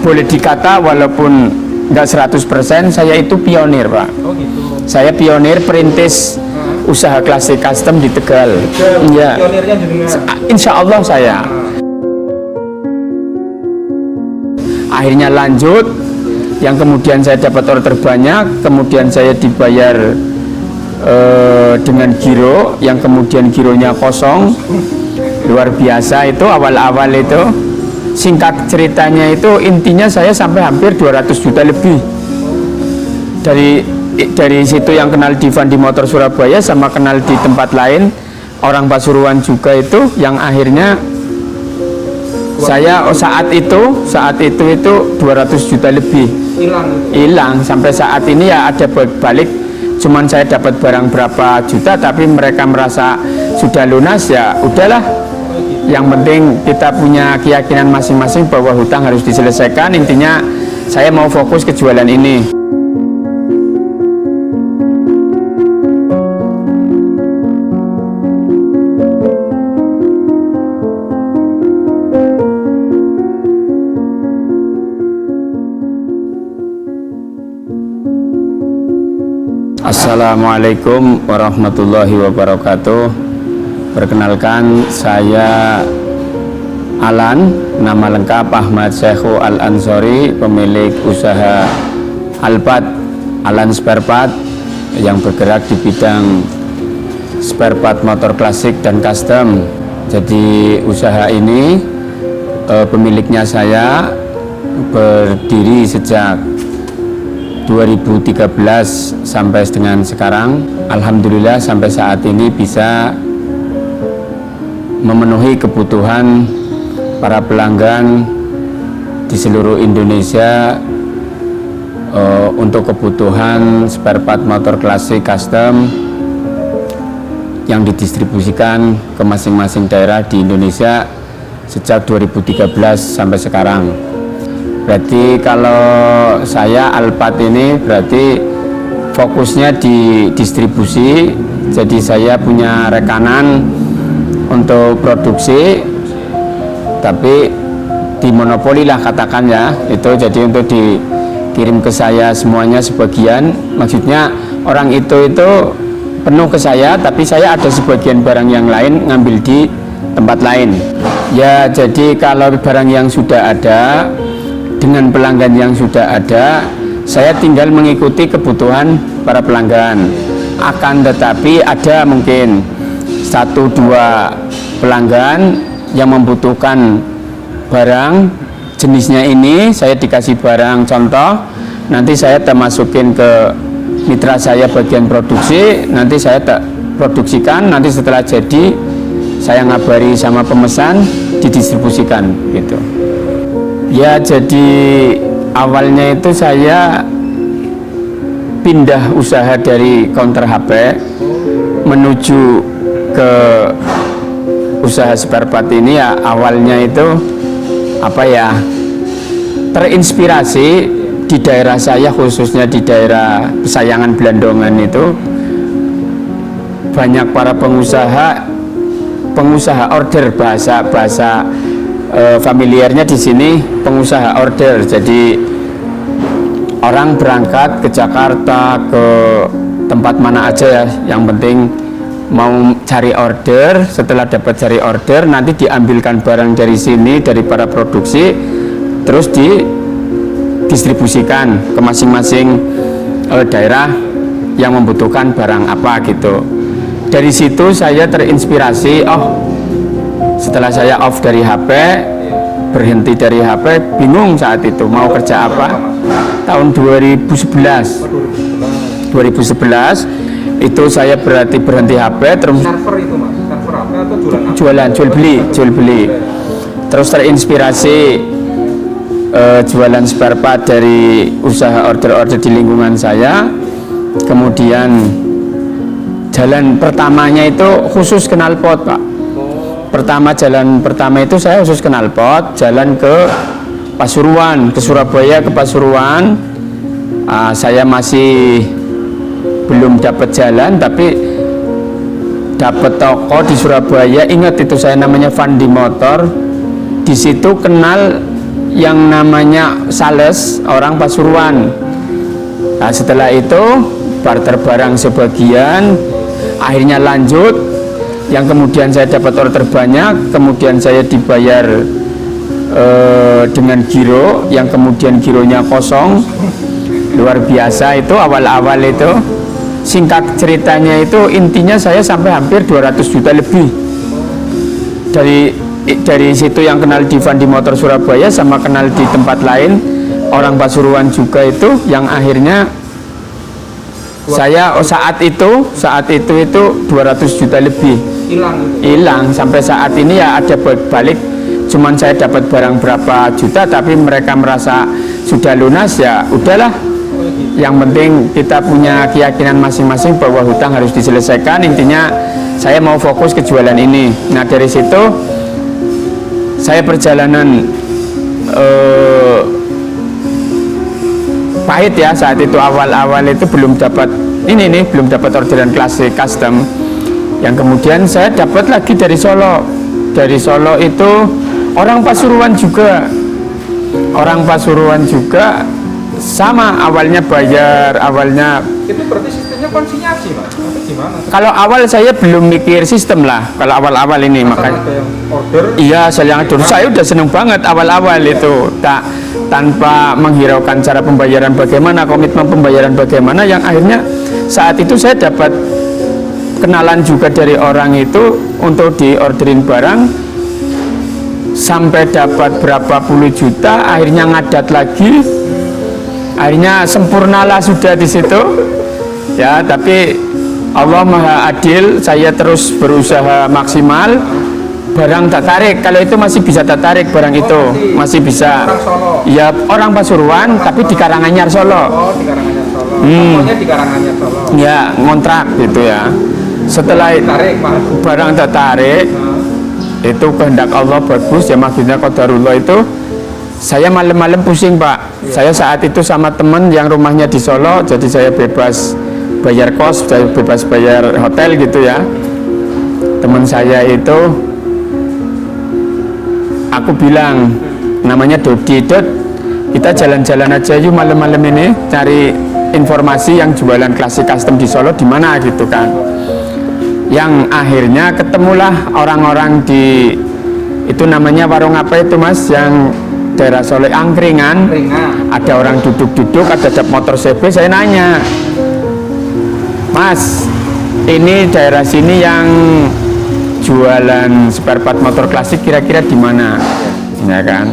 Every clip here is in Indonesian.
boleh dikata walaupun nggak 100% saya itu pionir, Pak. Oh gitu. Saya pionir perintis usaha klasik custom di Tegal. Iya. Pionirnya jenengan. Insya Allah saya. Akhirnya lanjut, yang kemudian saya dapat order banyak, kemudian saya dibayar dengan giro, yang kemudian gironya kosong, luar biasa itu awal-awal itu. Singkat ceritanya itu intinya saya sampai hampir 200 juta lebih. Dari situ yang kenal di Fandi Motor Surabaya sama kenal di tempat lain, orang Pasuruan juga itu, yang akhirnya saya saat itu 200 juta lebih hilang sampai saat ini. Ya ada balik, cuman saya dapat barang berapa juta, tapi mereka merasa sudah lunas, ya udahlah. Yang penting kita punya keyakinan masing-masing bahwa hutang harus diselesaikan. Intinya saya mau fokus ke jualan ini. Assalamualaikum warahmatullahi wabarakatuh. Perkenalkan, saya Alan, nama lengkap Ahmad Syekhu Al-Ansori, pemilik usaha Alpat, Alan Spare Part, yang bergerak di bidang spare part motor klasik dan custom. Jadi usaha ini pemiliknya saya, berdiri sejak 2013 sampai dengan sekarang. Alhamdulillah sampai saat ini bisa memenuhi kebutuhan para pelanggan di seluruh Indonesia untuk kebutuhan spare part motor klasik custom yang didistribusikan ke masing-masing daerah di Indonesia sejak 2013 sampai sekarang. Berarti kalau saya Alpat ini berarti fokusnya di distribusi. Jadi saya punya rekanan untuk produksi, tapi dimonopoli lah katakan ya. Itu jadi untuk dikirim ke saya semuanya sebagian. Maksudnya orang itu penuh ke saya, tapi saya ada sebagian barang yang lain ngambil di tempat lain. Ya jadi kalau barang yang sudah ada dengan pelanggan yang sudah ada, saya tinggal mengikuti kebutuhan para pelanggan. Akan tetapi ada mungkin 1-2 pelanggan yang membutuhkan barang jenisnya ini, saya dikasih barang contoh, nanti saya masukin ke mitra saya bagian produksi, nanti saya produksikan, nanti setelah jadi saya ngabari sama pemesan, didistribusikan gitu. Ya jadi awalnya itu saya pindah usaha dari counter HP menuju ke usaha spare part ini. Ya awalnya itu terinspirasi di daerah saya, khususnya di daerah Pesayangan Blandongan itu banyak para pengusaha order, bahasa familiarnya di sini pengusaha order. Jadi orang berangkat ke Jakarta, ke tempat mana aja ya, yang penting mau cari order. Setelah dapat cari order, nanti diambilkan barang dari sini, dari para produksi, terus didistribusikan ke masing-masing daerah yang membutuhkan barang apa gitu. Dari situ saya terinspirasi, setelah saya off dari HP, berhenti dari HP, bingung saat itu mau kerja apa. Tahun 2011 itu saya berarti berhenti HP, terus server itu mas, server apa atau jual beli. Terus terinspirasi jualan spare part dari usaha order-order di lingkungan saya. Kemudian jalan pertamanya itu khusus knalpot, Pak. Jalan pertama itu saya khusus knalpot, jalan ke Pasuruan, ke Surabaya, ke Pasuruan. Saya masih belum dapat jalan, tapi dapat toko di Surabaya. Ingat itu saya namanya Fandi Motor. Di situ kenal yang namanya sales orang Pasuruan. Nah, setelah itu barter barang sebagian, akhirnya lanjut, yang kemudian saya dapat order banyak, kemudian saya dibayar dengan giro, yang kemudian gironya kosong, luar biasa itu awal-awal itu. Singkat ceritanya itu intinya saya sampai hampir 200 juta lebih dari situ, yang kenal Divan di Motor Surabaya sama kenal di tempat lain orang Pasuruan juga itu, yang akhirnya saya saat itu 200 juta lebih hilang. Sampai saat ini ya ada balik, cuman saya dapat barang berapa juta, tapi mereka merasa sudah lunas, ya udahlah. Yang penting kita punya keyakinan masing-masing bahwa hutang harus diselesaikan. Intinya saya mau fokus ke jualan ini. Nah, dari situ saya perjalanan pahit ya saat itu. Awal-awal itu belum dapat belum dapat orderan klasik custom, yang kemudian saya dapat lagi dari Solo. Dari Solo itu orang Pasuruan juga sama, awalnya bayar, itu berarti sistemnya konsinyasi, Mas? Atau gimana? Kalau awal saya belum mikir sistem lah, kalau awal-awal ini. Makanya ada yang order, iya, saya udah seneng banget awal-awal itu, tanpa menghiraukan cara pembayaran bagaimana, komitmen pembayaran bagaimana, yang akhirnya saat itu saya dapat kenalan juga dari orang itu untuk diorderin barang sampai dapat berapa puluh juta, akhirnya ngadat lagi, akhirnya sempurnalah sudah di situ ya. Tapi Allah Maha Adil, saya terus berusaha maksimal, barang tak tarik. Kalau itu masih bisa tak tarik, barang itu masih bisa. Ya, orang Pasuruan tapi di Karanganyar Solo. di Karanganyar Solo. Pokoknya di Karanganyar Solo. Ya, ngontrak gitu ya. Setelah barang tak tarik, itu kehendak Allah bagus ya, maksudnya qadarullah itu. Saya malam-malam pusing, Pak. Saya saat itu sama temen yang rumahnya di Solo, jadi saya bebas bayar kos, saya bebas bayar hotel gitu ya. Teman saya itu, aku bilang, namanya Dodi, Dod, kita jalan-jalan aja yuk malam-malam ini, cari informasi yang jualan klasik custom di Solo di mana gitu kan. Yang akhirnya ketemulah orang-orang di, itu namanya warung apa itu, Mas, yang daerah Solo, angkringan. Ada orang duduk-duduk, ada motor CB. Saya nanya, Mas, ini daerah sini yang jualan spare part motor klasik kira-kira di mana? Ya kan?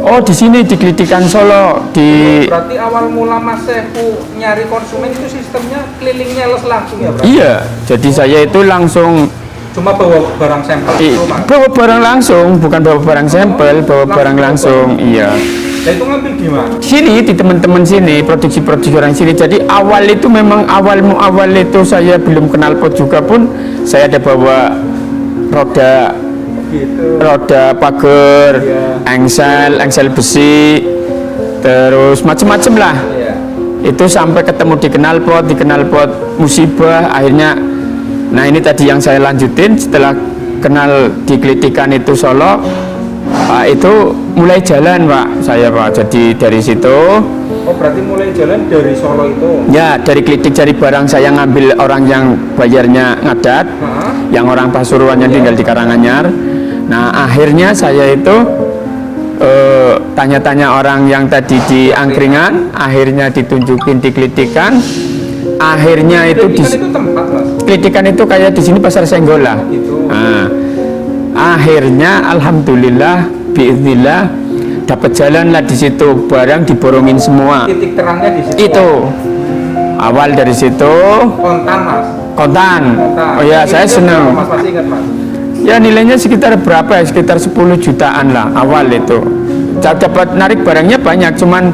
Oh, di sini di Glitikan Solo. Berarti awal mula Mas Sefu nyari konsumen itu sistemnya kelilingnya langsung ya, berarti? Iya, jadi saya itu langsung cuma bawa barang sampel itu, Mas? Bawa barang langsung, bukan bawa barang sampel, bawa barang langsung. Iya. Nah, itu ngambil di mana? Sini, di teman-teman sini, produksi-produksi orang sini. Jadi awal itu memang awal itu saya belum kenal pot juga pun, saya ada bawa roda Gitu. roda pagar, engsel besi, terus macem-macem lah. Itu sampai ketemu di knalpot musibah. Akhirnya, nah ini tadi yang saya lanjutin, setelah kenal di Glitikan itu Solo, itu mulai jalan, Pak, saya, Pak. Jadi dari situ. Oh, berarti mulai jalan dari Solo itu? Ya, dari Glitik, cari barang saya ngambil orang yang bayarnya ngadat, yang orang Pasuruan yang tinggal di Karanganyar. Nah, akhirnya saya itu tanya-tanya orang yang tadi di angkringan, akhirnya ditunjukin di Glitikan. Akhirnya itu di tempat, Mas? Glitikan itu kayak di sini Pasar Senggola. Nah, akhirnya alhamdulillah biiznillah dapat jalan lah di situ, barang diborongin semua. Titik terangnya di situ. Itu awal dari situ. Kontan, Mas? Kontan. Oh ya, saya senang. Mas masih ingat, Mas? Ya, nilainya sekitar berapa ya? Sekitar 10 jutaan lah awal itu. Dapat narik barangnya banyak, cuman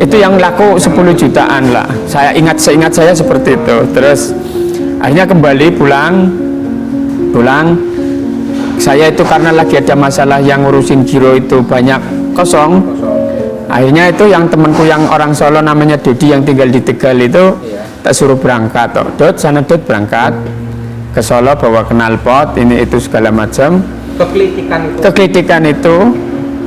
itu yang laku 10 jutaan lah. Seingat saya seperti itu. Terus akhirnya kembali pulang. Saya itu karena lagi ada masalah yang ngurusin giro itu banyak kosong. Akhirnya itu yang temanku yang orang Solo namanya Dodi yang tinggal di Tegal itu, tak suruh berangkat. Dod, sana Dod, berangkat ke Solo, bawa knalpot, ini itu segala macam. Keklitikan itu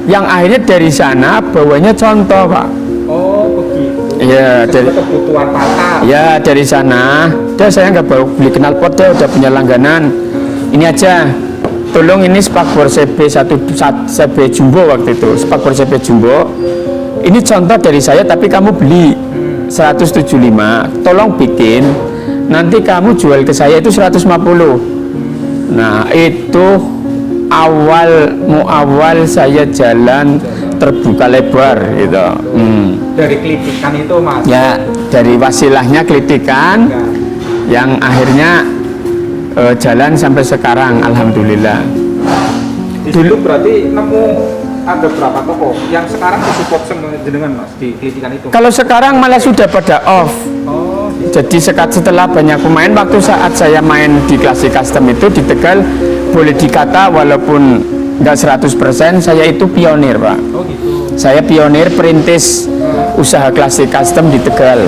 yang akhirnya dari sana bawanya contoh, Pak. Oh begitu. Iya, dari kebutuhan pasar. ya dari sana. Udah saya nggak bawa beli knalpot deh, udah punya langganan. Ini aja. Tolong ini spakbor CB Jumbo waktu itu, spakbor CB Jumbo. Ini contoh dari saya tapi kamu beli 175. Tolong bikin. Nanti kamu jual ke saya itu 150. Nah, itu awal saya jalan terbuka lebar gitu. Dari kritikan itu Mas. Ya, dari wasilahnya kritikan Ya. yang akhirnya jalan sampai sekarang, alhamdulillah. Di situ berarti nemu ada berapa toko yang sekarang disupport sama jenengan Mas di kritikan itu? Kalau sekarang malah sudah pada off. Oh, Jadi setelah banyak pemain, waktu saat saya main di Klasik Custom itu di Tegal, boleh dikata walaupun nggak 100% saya itu pionir, Pak. oh gitu. Saya pionir perintis usaha Klasik Custom di Tegal.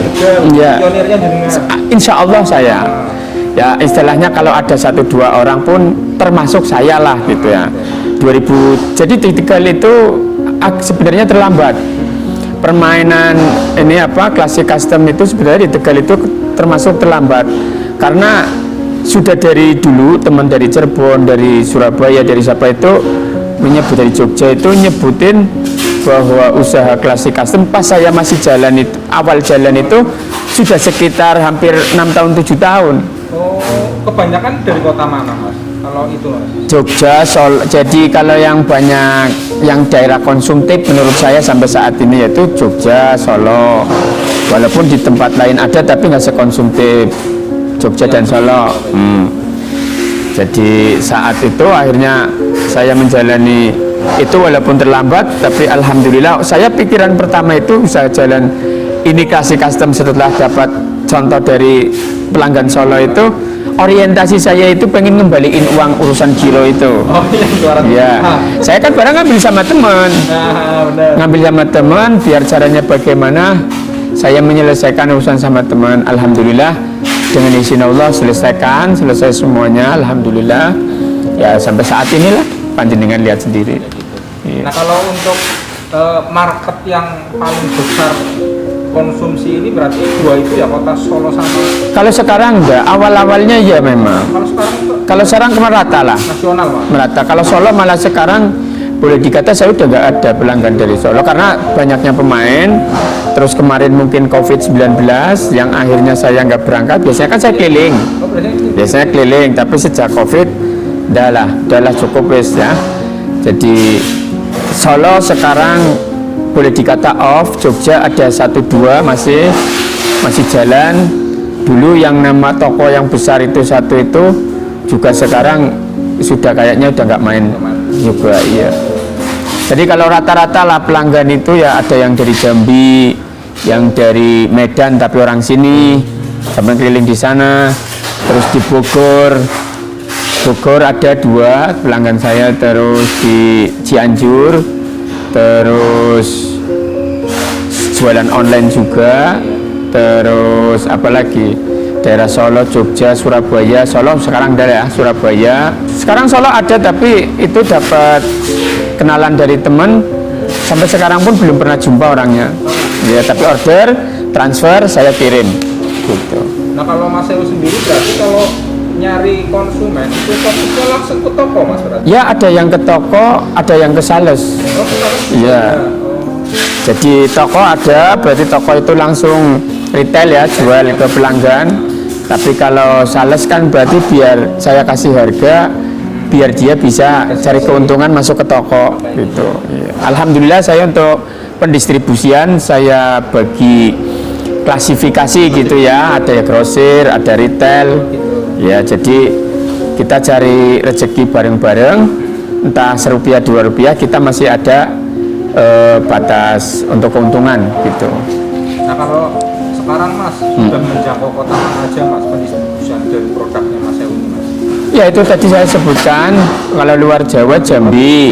Ya, Pionirnya jenengan. insya Allah saya. Ya istilahnya kalau ada 1-2 orang pun termasuk saya lah gitu ya. 2000. Jadi di Tegal itu sebenarnya terlambat. Permainan ini Klasik Custom itu sebenarnya di Tegal itu termasuk terlambat karena sudah dari dulu teman dari Cirebon, dari Surabaya, dari siapa itu menyebut, dari Jogja itu nyebutin bahwa usaha Klasik Custom pas saya masih jalan itu, awal jalan itu sudah sekitar hampir 6 tahun 7 tahun. Oh, kebanyakan dari kota mana Mas? Kalau itu Mas? Jogja, Solo. Jadi kalau yang banyak yang daerah konsumtif menurut saya sampai saat ini yaitu Jogja, Solo. Walaupun di tempat lain ada tapi nggak sekonsumtif Jogja dan Solo. Jadi saat itu akhirnya saya menjalani itu walaupun terlambat tapi alhamdulillah saya pikiran pertama itu usaha jalan ini Klasik Custom setelah dapat contoh dari pelanggan Solo itu orientasi saya itu pengen ngembaliin uang urusan giro itu. Oh iya, Ya, saya kan barang ngambil sama teman, benar. ngambil sama teman, biar caranya bagaimana saya menyelesaikan urusan sama teman. Alhamdulillah dengan izin Allah selesai semuanya. Alhamdulillah ya sampai saat inilah panjenengan lihat sendiri. Nah kalau untuk market yang paling besar konsumsi ini berarti dua itu ya, kota Solo sama. Kalau sekarang enggak, awal-awalnya ya memang. Kalau sekarang itu Kalau sekarang merata lah, nasional Pak. merata. Kalau Solo malah sekarang boleh dikata saya udah nggak ada pelanggan dari Solo karena banyaknya pemain. Terus kemarin mungkin COVID-19 yang akhirnya saya nggak berangkat. Biasanya kan saya keliling, Oh berarti biasanya keliling. Tapi sejak COVID, dah lah cukup wes ya. Jadi Solo sekarang boleh dikata off. Jogja ada 1-2 masih jalan. Dulu yang nama toko yang besar itu satu itu juga sekarang sudah kayaknya udah nggak main juga, iya. Jadi kalau rata-rata lah pelanggan itu ya ada yang dari Jambi, yang dari Medan tapi orang sini, sampai keliling di sana. Terus di Bogor ada 2 pelanggan saya, terus di Cianjur, terus jualan online juga, terus apalagi daerah Solo, Jogja, Surabaya. Solo sekarang ada ya, Surabaya. Sekarang Solo ada tapi itu dapat kenalan dari teman. Sampai sekarang pun belum pernah jumpa orangnya. Ya, tapi order, transfer, saya kirim. Gitu. Nah kalau Mas Heru sendiri berarti kalau nyari konsumen itu fokusnya langsung ke toko Mas berarti? Ya, ada yang ke toko, ada yang ke sales. Oh, Iya. Jadi toko ada, berarti toko itu langsung retail ya, jual ke pelanggan. Tapi kalau sales kan berarti biar saya kasih harga, biar dia bisa cari keuntungan masuk ke toko gitu. Iya. Alhamdulillah saya untuk pendistribusian saya bagi klasifikasi gitu ya, ada ya grosir, ada retail. Ya, jadi kita cari rezeki bareng-bareng, entah Rp1, Rp2 kita masih ada batas untuk keuntungan gitu. Nah kalau sekarang Mas sudah menjangkau kota mana aja Mas pendistribusian dari produknya Mas Heru ini Mas? Ya itu tadi saya sebutkan, kalau luar Jawa Jambi,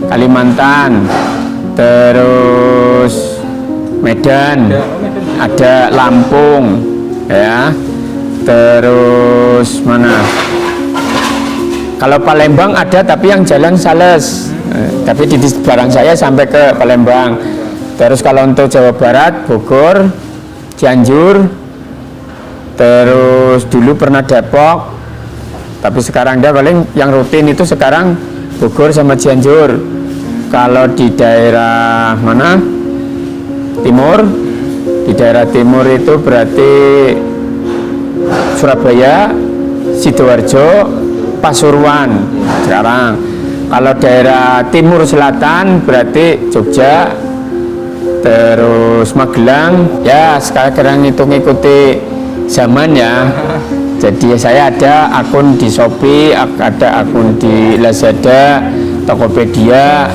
Kalimantan, terus Medan, ada Lampung, ya, terus mana? Kalau Palembang ada tapi yang jalan sales, Tapi di barang saya sampai ke Palembang. Terus kalau untuk Jawa Barat, Bogor, Cianjur, terus dulu pernah Depok, tapi sekarang dia paling yang rutin itu sekarang Bogor sama Cianjur. Kalau di daerah mana? Timur, di daerah timur itu berarti Surabaya, Sidoarjo, Pasuruan sekarang. Kalau daerah timur selatan berarti Jogja, terus Magelang. Ya sekarang itu ngikuti zaman ya. Jadi saya ada akun di Shopee, ada akun di Lazada, Tokopedia.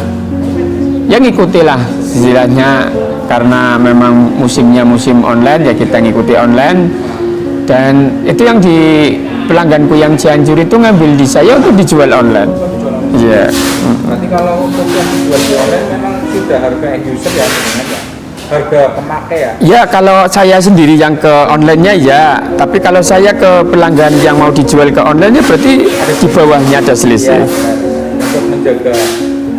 Ya ngikutilah istilahnya, karena memang musimnya musim online ya kita ngikuti online. Dan itu yang di pelangganku yang Cianjur itu ngambil di saya untuk dijual online. Iya. Berarti kalau untuk yang dijual di online memang sudah harga end user ya sebenarnya, harga pemakai ya? Ya kalau saya sendiri yang ke online-nya ya, tapi kalau saya ke pelanggan yang mau dijual ke online-nya berarti di bawahnya ada selisih. Ya, untuk menjaga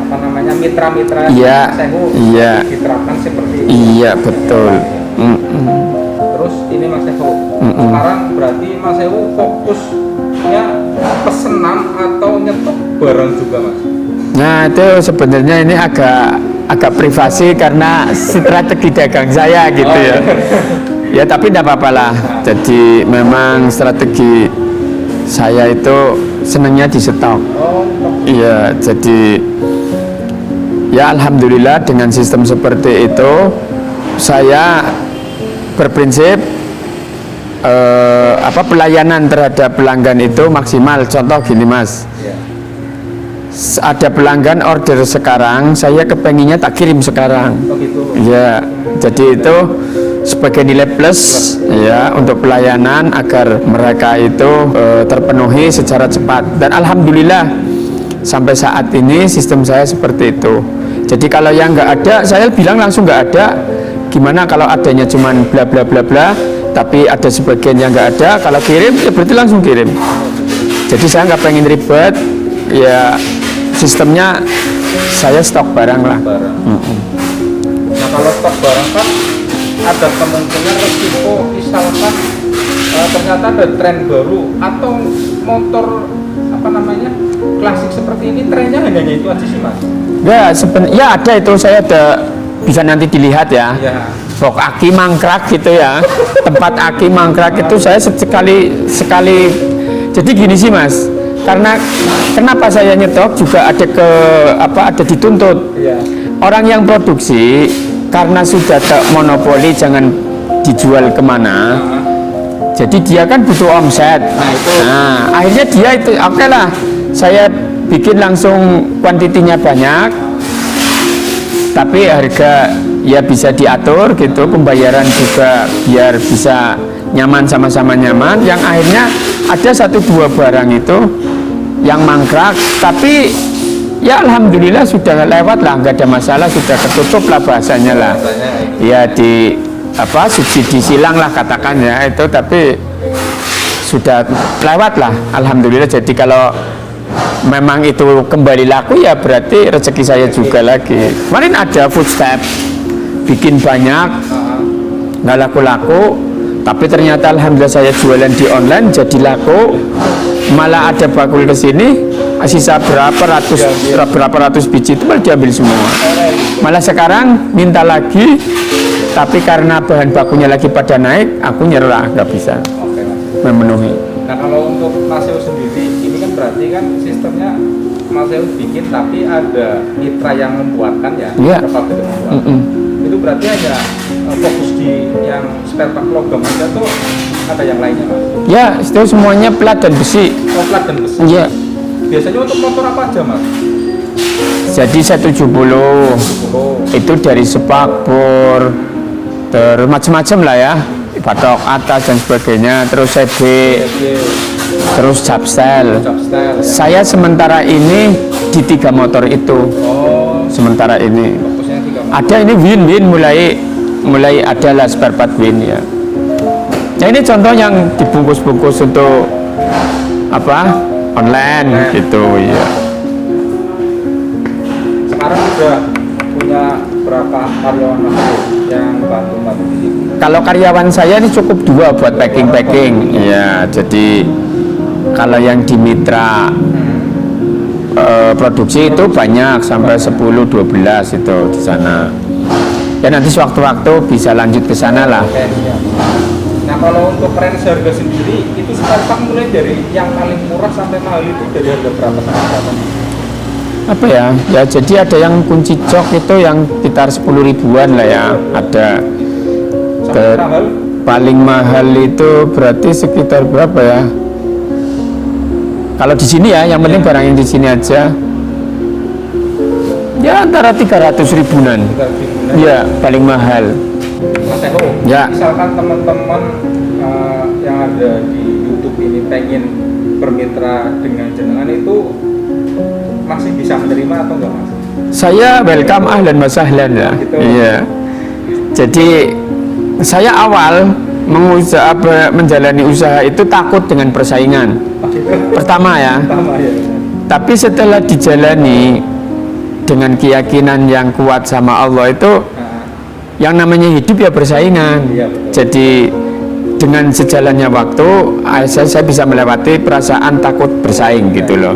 apa namanya mitra-mitra Iya, iya, diterapkan seperti itu. iya betul. Terus ini Mas Ewo, sekarang berarti Mas Ewo fokusnya pesenan atau nyetok barang juga Mas? Nah itu sebenarnya ini agak privasi karena strategi dagang saya gitu ya. Ya tapi tidak apa-apa lah. Jadi memang strategi saya itu senangnya di stok. Iya, jadi ya alhamdulillah dengan sistem seperti itu saya berprinsip pelayanan terhadap pelanggan itu maksimal. Contoh gini Mas, ada pelanggan order sekarang, saya kepenginnya tak kirim sekarang. Ya, jadi itu sebagai nilai plus ya untuk pelayanan agar mereka itu terpenuhi secara cepat. Dan alhamdulillah sampai saat ini sistem saya seperti itu. Jadi kalau yang nggak ada, saya bilang langsung nggak ada. Gimana kalau adanya cuman bla bla bla bla, tapi ada sebagian yang nggak ada, kalau kirim ya berarti langsung kirim. Jadi saya nggak pengen ribet, ya sistemnya saya stok barang lah. Nah kalau stok barang kan ada kemungkinan resiko misalkan ternyata ada tren baru atau motor apa namanya klasik seperti ini trennya hanya itu aja sih Mas? Ya sebenarnya ada itu, saya ada bisa nanti dilihat ya. Box aki mangkrak gitu ya. Tempat aki mangkrak itu saya sekali. Jadi gini sih Mas, karena kenapa saya nyetok juga ada dituntut. Orang yang produksi karena sudah tak monopoli jangan dijual kemana. Jadi dia kan butuh omset. Nah akhirnya dia itu oke lah, saya bikin langsung kuantitinya banyak, tapi harga ya bisa diatur gitu, pembayaran juga biar bisa nyaman, sama-sama nyaman. Yang akhirnya ada 1-2 barang itu yang mangkrak, tapi ya alhamdulillah sudah lewat lah, nggak ada masalah, sudah ketutup lah bahasanya lah. Ya di subsidi silang lah katakan ya itu, tapi sudah lewat lah alhamdulillah. Jadi kalau memang itu kembali laku ya berarti rezeki saya juga lagi. Kemarin ada footstep bikin banyak nggak laku-laku, tapi ternyata alhamdulillah saya jualan di online jadi laku, malah ada bakul ke sini sisa berapa ratus biji itu malah diambil semua. Malah sekarang minta lagi, tapi karena bahan bakunya lagi pada naik, aku nyerah, nggak bisa memenuhi. Nah kalau untuk Mas Ewo sendiri ini kan berarti kan sistemnya Mas Ewo bikin tapi ada mitra yang membuatkan ya, itu berarti hanya fokus di yang spare part logam aja tuh ada yang lainnya Mas? Ya itu semuanya plat dan besi. Oh plat dan besi? Iya. Biasanya untuk motor apa aja Mas? Jadi 170 itu dari spakbor, terus macam-macam lah ya, batok atas dan sebagainya, terus CB, terus capstel. Saya sementara ini di 3 motor itu. Sementara ini ada ini win-win, mulai adalah spare part win ya. Nah ini contoh yang dibungkus-bungkus untuk online gitu ya. sudah punya berapa karyawan Mas Ewo yang bantu-bantu di sini? Kalau karyawan saya ini cukup 2 buat packing. Ya, jadi kalau yang di mitra produksi itu banyak sampai 10-12 itu di sana. Ya nanti sewaktu-waktu bisa lanjut ke sana lah. Oke, ya. Nah kalau untuk range harga sendiri itu spare part mulai dari yang paling murah sampai mahal itu dari harga berapa sampai berapa? Apa ya? Ya jadi ada yang kunci jok itu yang sekitar 10 ribuan lah ya. Ada Sampai mahal? paling mahal itu berarti sekitar berapa ya? Kalau di sini ya, yang penting barang yang di sini aja. Ya antara 300 ribuan. 300 ribuan. Ya paling mahal. Mas Ewo, Ya. misalkan teman-teman yang ada di YouTube ini pengen bermitra dengan jenengan itu masih bisa menerima atau enggak Mas? Saya welcome ahlan wa sahlan ya. Gitu. Iya. Jadi saya awal menjalani usaha itu takut dengan persaingan. Pertama ya. Pertama ya. Tapi setelah dijalani dengan keyakinan yang kuat sama Allah itu, yang namanya hidup ya persaingan. Iya, betul. Jadi dengan sejalannya waktu saya bisa melewati perasaan takut bersaing gitu loh.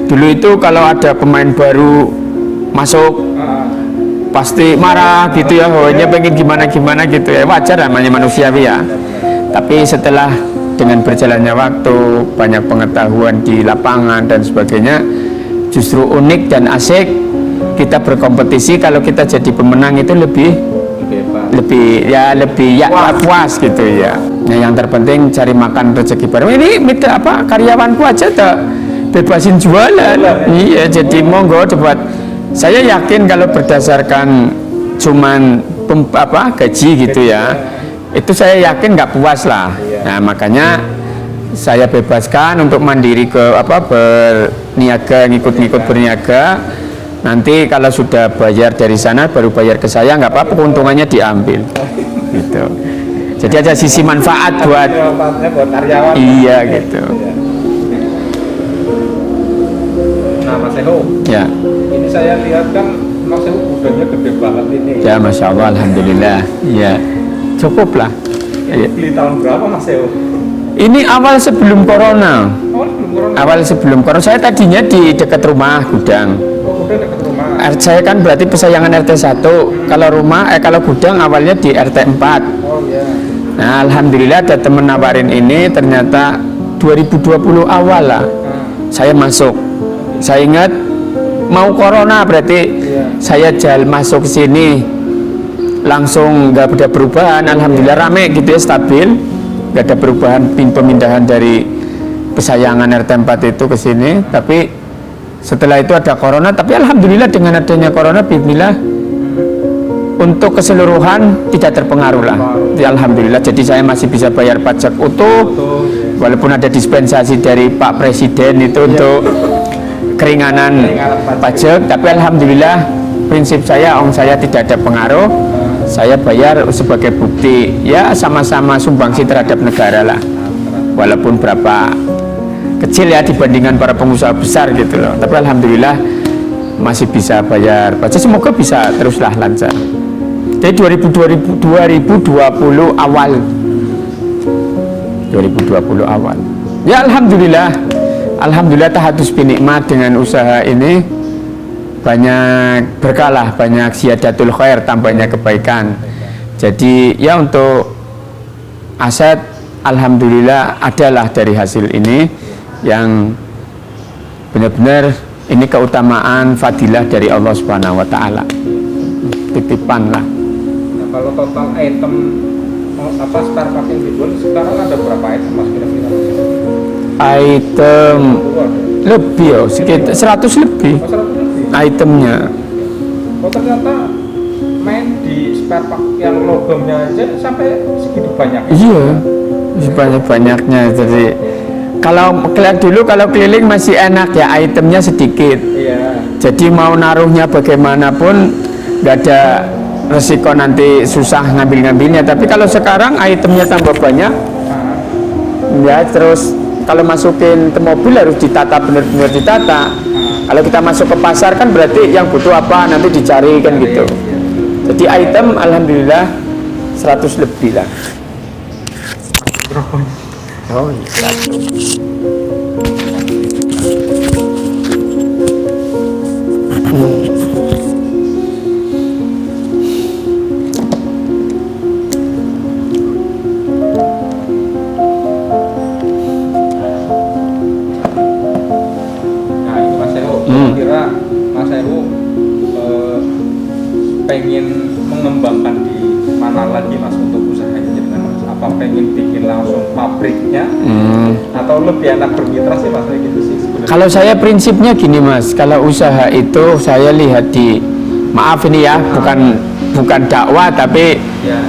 Dulu itu kalau ada pemain baru masuk pasti marah gitu ya, hanya pengen gimana gitu ya, wajar namanya manusiawi ya. Tapi setelah dengan berjalannya waktu, banyak pengetahuan di lapangan dan sebagainya, justru unik dan asik. Kita berkompetisi, kalau kita jadi pemenang itu lebih puas gitu ya. Nah, yang terpenting cari makan rezeki bareng. Ini mitra apa karyawanku aja tak bebasin jualan. Iya, jadi monggo coba. Saya yakin kalau berdasarkan cuman gaji gitu ya, itu saya yakin nggak puas lah. Nah, makanya saya bebaskan untuk mandiri ke berniaga, ngikut-ngikut berniaga. Nanti kalau sudah bayar dari sana baru bayar ke saya, nggak apa-apa, keuntungannya diambil gitu. Jadi ada sisi manfaat buat karyawan. Iya gitu. Nah Mas Ewo, Ya. ini saya lihat kan Mas Ewo gudangnya gede banget ini. Ya masya Allah, alhamdulillah. Ya cukup lah. Ini beli tahun berapa Mas Ewo? Ini awal sebelum corona. Awal sebelum corona. Saya tadinya di dekat rumah gudang. Oh, gudang dekat rumah. Saya kan berarti pesayangan RT 1. Kalau gudang awalnya di RT 4. Oh iya. Nah, alhamdulillah ada temen nawarin ini, ternyata 2020 awal lah. Saya masuk. Saya ingat mau corona berarti saya masuk ke sini langsung nggak ada perubahan. Alhamdulillah rame gitu ya, stabil, nggak ada perubahan pemindahan dari pesayangan RT 4 itu ke sini. Tapi setelah itu ada corona, tapi alhamdulillah dengan adanya corona, bismillah, untuk keseluruhan tidak terpengaruh lah. Ya, alhamdulillah, jadi saya masih bisa bayar pajak utuh, walaupun ada dispensasi dari Pak Presiden itu untuk keringanan pajak, tapi alhamdulillah prinsip saya, saya tidak ada pengaruh. Saya bayar sebagai bukti, ya sama-sama sumbangsi terhadap negara lah, walaupun berapa kecil ya dibandingkan para pengusaha besar gitu loh. Tapi alhamdulillah masih bisa bayar pajak, semoga bisa teruslah lancar. Jadi 2020 awal ya alhamdulillah tahadus binikmat dengan usaha ini, banyak berkah, banyak ziyadatul khair, tambahnya kebaikan. Jadi ya untuk aset alhamdulillah adalah dari hasil ini yang benar-benar ini keutamaan fadilah dari Allah Subhanahu wa taala. Titipan lah. Nah, kalau total item spare part yang dijual sekarang ada berapa item Mas kira-kira? Item lebih ya, sekitar 100 lebih. Oh, 100 lebih. Itemnya. Oh, ternyata main di spare part yang logamnya aja sampai segitu banyak. Iya, sebanyak-banyaknya. Jadi kalau keliling masih enak ya, itemnya sedikit. Iya. Jadi mau naruhnya bagaimanapun nggak ada resiko nanti susah ngambilnya. Tapi kalau sekarang itemnya tambah banyak, ya terus kalau masukin ke mobil harus ditata, benar-benar ditata. Kalau kita masuk ke pasar kan berarti yang butuh apa nanti dicari kan gitu. Jadi item alhamdulillah 100 lebih lah. Oh, kira Mas Heru pengen mengembangkan di mana lagi Mas untuk usahanya dengan Mas? Apa pengen bikin langsung pabriknya atau lebih enak bermitra sih Mas kayak gitu sih sebenarnya? Kalau saya prinsipnya gini Mas, kalau usaha itu saya lihat di, maaf ini ya, bukan dakwah tapi ya.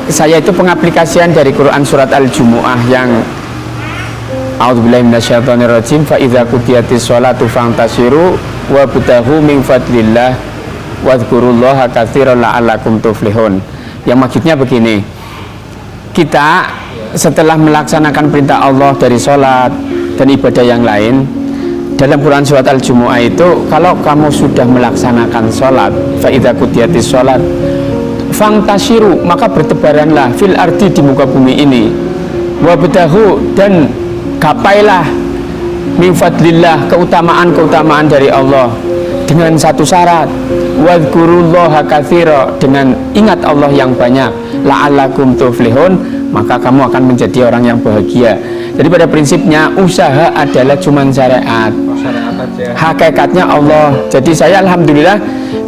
Saya itu pengaplikasian dari Quran surat Al-Jumu'ah yang A'udzubillahi minasyaitonirrajim, fa idza qudiyatis sholatu fantasiru wabtaghu min fadlillah wadhkurullaha katsiran la'allakum tuflihun. Yang maksudnya begini, kita setelah melaksanakan perintah Allah dari sholat dan ibadah yang lain, dalam Quran surat Al-Jumu'ah itu, kalau kamu sudah melaksanakan sholat, fa idza qudiyatis sholat fantasiru, maka bertebaranlah fil ardi, di muka bumi ini, wabtaghu, dan gapailah min fadlillah, keutamaan-keutamaan dari Allah, dengan satu syarat, wadhkurullaha katsira, dengan ingat Allah yang banyak, la'allakum tuflihun, maka kamu akan menjadi orang yang bahagia. Jadi pada prinsipnya usaha adalah cuman syariat, hakikatnya Allah. Jadi saya alhamdulillah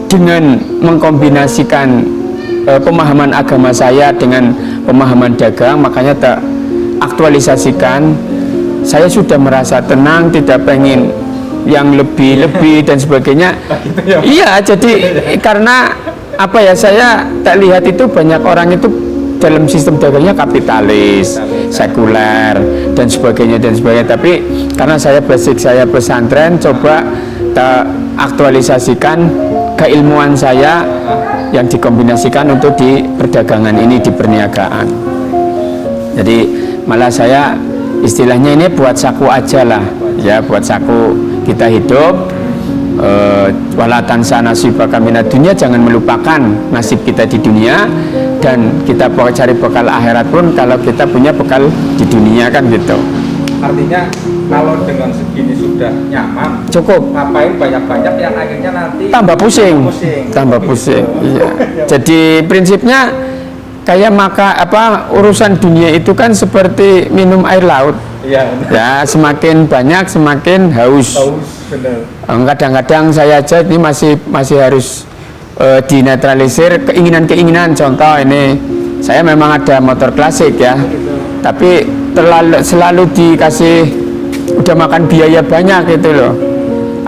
dengan mengkombinasikan pemahaman agama saya dengan pemahaman dagang, makanya tak aktualisasikan. Saya sudah merasa tenang, tidak pengen yang lebih dan sebagainya. Iya, jadi karena apa ya, saya tak lihat itu banyak orang itu dalam sistem dagangnya kapitalis, sekuler dan sebagainya. Tapi karena saya basic saya pesantren, coba tak aktualisasikan keilmuan saya yang dikombinasikan untuk di perdagangan ini, di perniagaan. Jadi malah saya istilahnya ini buat saku aja lah ya, buat saku kita hidup, wala tansa nasibaka minad dunya, jangan melupakan nasib kita di dunia, dan kita cari bekal akhirat pun kalau kita punya bekal di dunia kan gitu. Artinya kalau dengan segini sudah nyaman, cukup, ngapain banyak-banyak yang akhirnya nanti tambah pusing. Iya. Jadi prinsipnya kayak urusan dunia itu kan seperti minum air laut. Ya, semakin banyak semakin haus. Kadang-kadang saya aja ini masih harus dinetralisir keinginan-keinginan. Contoh ini, saya memang ada motor klasik ya, tapi selalu dikasih udah makan biaya banyak gitu loh.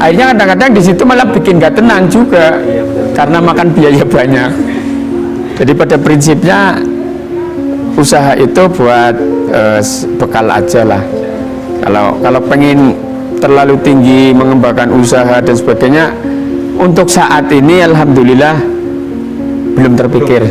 Akhirnya kadang-kadang di situ malah bikin gak tenang juga karena makan biaya banyak. Jadi pada prinsipnya usaha itu buat bekal aja lah. Kalau pengen terlalu tinggi mengembangkan usaha dan sebagainya, untuk saat ini alhamdulillah belum terpikir.